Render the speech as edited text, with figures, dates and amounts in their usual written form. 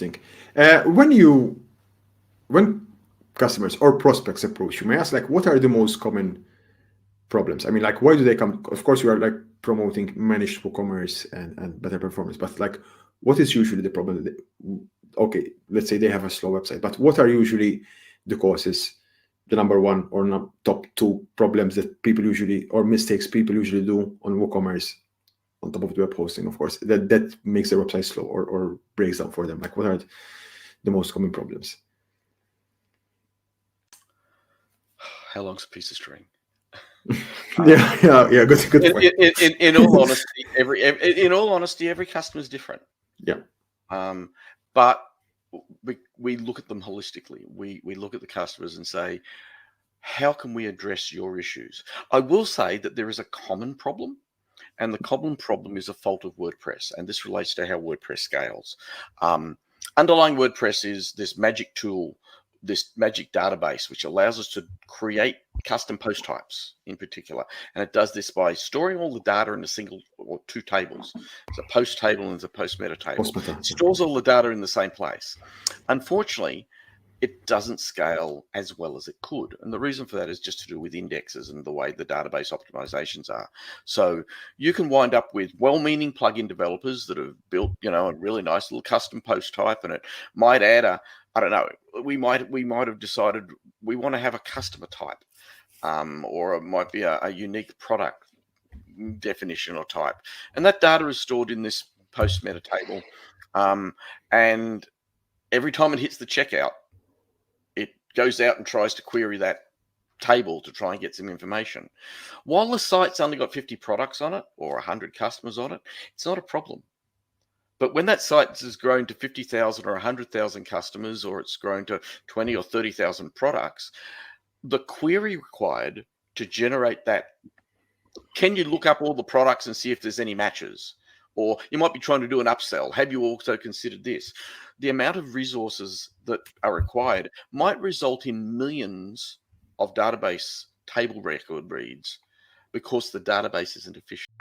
interesting. When customers or prospects approach you, may I ask, like, what are the most common problems? I mean, like, why do they come? Of course, you are like promoting managed WooCommerce and better performance, but like, what is usually the problem? Okay, let's say they have a slow website, but what are usually the causes, the number one or top two problems that people usually, or mistakes people usually do on WooCommerce, on top of the web hosting, of course, that makes their website slow or breaks down for them? Like, what are the most common problems? How long's a piece of string? Yeah. Good point. In all honesty, every customer is different. Yeah. But we look at them holistically. We look at the customers and say, how can we address your issues? I will say that there is a common problem, and the common problem is a fault of WordPress, and this relates to how WordPress scales. Underlying WordPress is this magic tool, this magic database, which allows us to create custom post types in particular. And it does this by storing all the data in a single or two tables. It's a post table and it's a post meta table. It stores all the data in the same place. Unfortunately, it doesn't scale as well as it could. And the reason for that is just to do with indexes and the way the database optimizations are. So you can wind up with well-meaning plugin developers that have built, a really nice little custom post type, and it might add I don't know, we might have decided we want to have a customer type, or it might be a unique product definition or type. And that data is stored in this post meta table. And every time it hits the checkout, it goes out and tries to query that table to try and get some information. While the site's only got 50 products on it or 100 customers on it, it's not a problem. But when that site has grown to 50,000 or 100,000 customers, or it's grown to 20 or 30,000 products, the query required to generate that, can you look up all the products and see if there's any matches? Or you might be trying to do an upsell. Have you also considered this? The amount of resources that are required might result in millions of database table record reads because the database isn't efficient.